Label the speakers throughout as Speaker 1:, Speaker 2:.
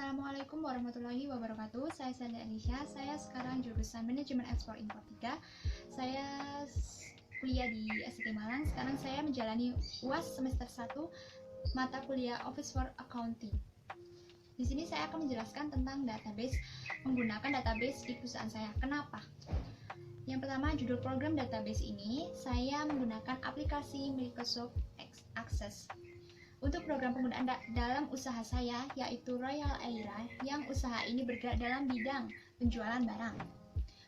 Speaker 1: Assalamualaikum warahmatullahi wabarakatuh. Saya Sanda Anisha. Saya sekarang jurusan Manajemen Ekspor Impor 3. Saya kuliah di SIT Malang. Sekarang saya menjalani UAS semester 1 mata kuliah Office for Accounting. Di sini saya akan menjelaskan tentang database, menggunakan database di perusahaan saya. Kenapa? Yang pertama, judul program database ini saya menggunakan aplikasi Microsoft Access. Untuk program penggunaan dalam usaha saya, yaitu Royal Aira, yang usaha ini bergerak dalam bidang penjualan barang.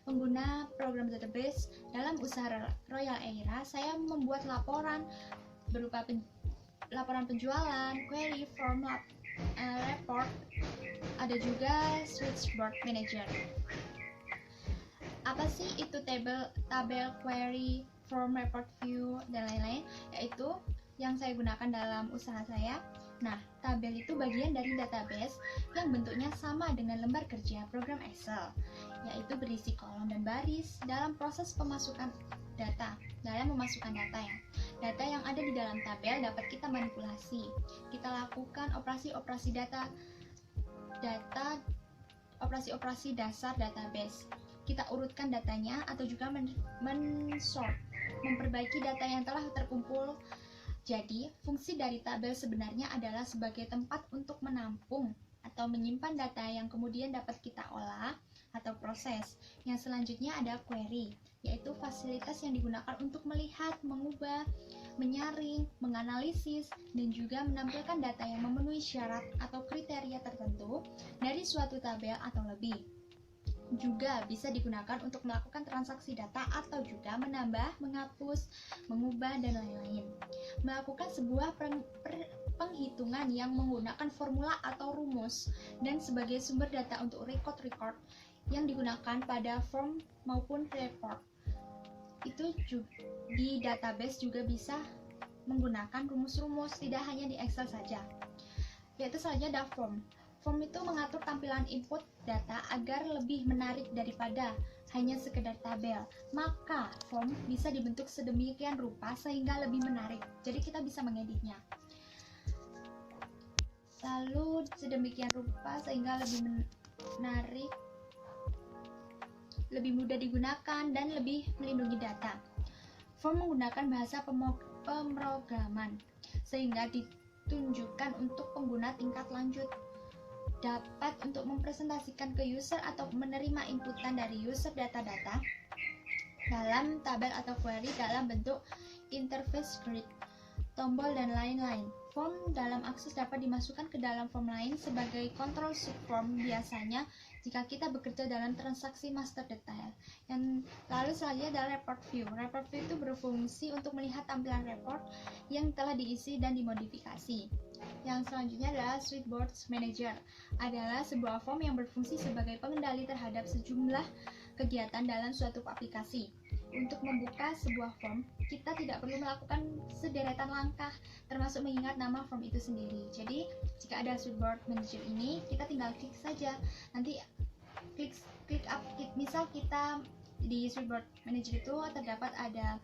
Speaker 1: Pengguna program database dalam usaha Royal Aira, saya membuat laporan berupa laporan penjualan, query, form, report, ada juga switchboard manager. Apa sih itu tabel, query, form, report, view, dan lain-lain? Yaitu yang saya gunakan dalam usaha saya. Nah, tabel itu bagian dari database yang bentuknya sama dengan lembar kerja program Excel, yaitu berisi kolom dan baris dalam proses pemasukan data. Dalam memasukkan data yang ada di dalam tabel dapat kita manipulasi. Kita lakukan operasi-operasi operasi-operasi dasar database. Kita urutkan datanya atau juga men-sort, memperbaiki data yang telah terkumpul. Jadi, fungsi dari tabel sebenarnya adalah sebagai tempat untuk menampung atau menyimpan data yang kemudian dapat kita olah atau proses. Yang selanjutnya ada query, yaitu fasilitas yang digunakan untuk melihat, mengubah, menyaring, menganalisis, dan juga menampilkan data yang memenuhi syarat atau kriteria tertentu dari suatu tabel atau lebih. Juga bisa digunakan untuk melakukan transaksi data atau juga menambah, menghapus, mengubah, dan lain-lain. Melakukan sebuah penghitungan yang menggunakan formula atau rumus dan sebagai sumber data untuk record yang digunakan pada form maupun report. Itu juga, di database juga bisa menggunakan rumus-rumus, tidak hanya di Excel saja. Yaitu selanjutnya ada form. Form itu mengatur tampilan input data agar lebih menarik daripada hanya sekedar tabel. Maka form bisa dibentuk sedemikian rupa sehingga lebih menarik. Jadi kita bisa mengeditnya. Lalu sedemikian rupa sehingga lebih menarik, lebih mudah digunakan dan lebih melindungi data. Form menggunakan bahasa pemrograman sehingga ditunjukkan untuk pengguna tingkat lanjut. Dapat untuk mempresentasikan ke user atau menerima inputan dari user data-data dalam tabel atau query dalam bentuk interface grid, tombol, dan lain-lain. Form dalam Access dapat dimasukkan ke dalam form lain sebagai control subform biasanya jika kita bekerja dalam transaksi master detail. Yang lalu selanjutnya adalah report view. Report view itu berfungsi untuk melihat tampilan report yang telah diisi dan dimodifikasi. Yang selanjutnya adalah switchboard manager, adalah sebuah form yang berfungsi sebagai pengendali terhadap sejumlah kegiatan dalam suatu aplikasi. Untuk membuka sebuah form, kita tidak perlu melakukan sederetan langkah, termasuk mengingat nama form itu sendiri. Jadi, jika ada switchboard manager ini, kita tinggal klik saja. Nanti klik up, misal kita di switchboard manager itu terdapat ada,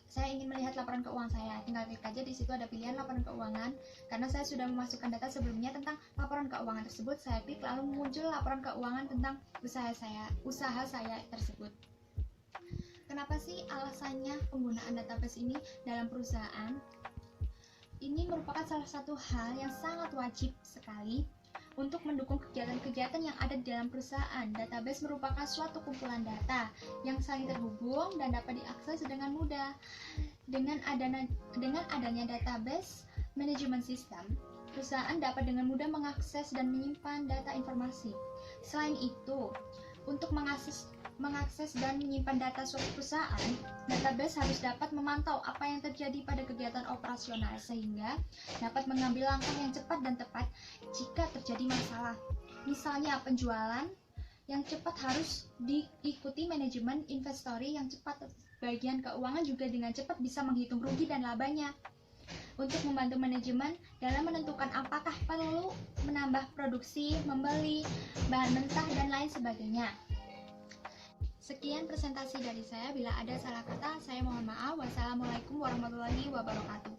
Speaker 1: saya ingin melihat laporan keuangan saya, tinggal klik aja, di situ ada pilihan laporan keuangan. Karena saya sudah memasukkan data sebelumnya tentang laporan keuangan tersebut, saya klik lalu muncul laporan keuangan tentang usaha saya tersebut. Kenapa sih alasannya penggunaan database ini dalam perusahaan? Ini merupakan salah satu hal yang sangat wajib sekali untuk mendukung kegiatan-kegiatan yang ada di dalam perusahaan. Database merupakan suatu kumpulan data yang saling terhubung dan dapat diakses dengan mudah. Dengan adanya database manajemen sistem, perusahaan dapat dengan mudah mengakses dan menyimpan data informasi. Selain itu, untuk mengakses dan menyimpan data suatu perusahaan, database harus dapat memantau apa yang terjadi pada kegiatan operasional sehingga dapat mengambil langkah yang cepat dan tepat jika terjadi masalah. Misalnya penjualan yang cepat harus diikuti manajemen inventory yang cepat. Bagian keuangan juga dengan cepat bisa menghitung rugi dan labanya. Untuk membantu manajemen dalam menentukan apakah perlu menambah produksi, membeli bahan mentah, dan lain sebagainya. Sekian presentasi dari saya. Bila ada salah kata, saya mohon maaf. Wassalamualaikum warahmatullahi wabarakatuh.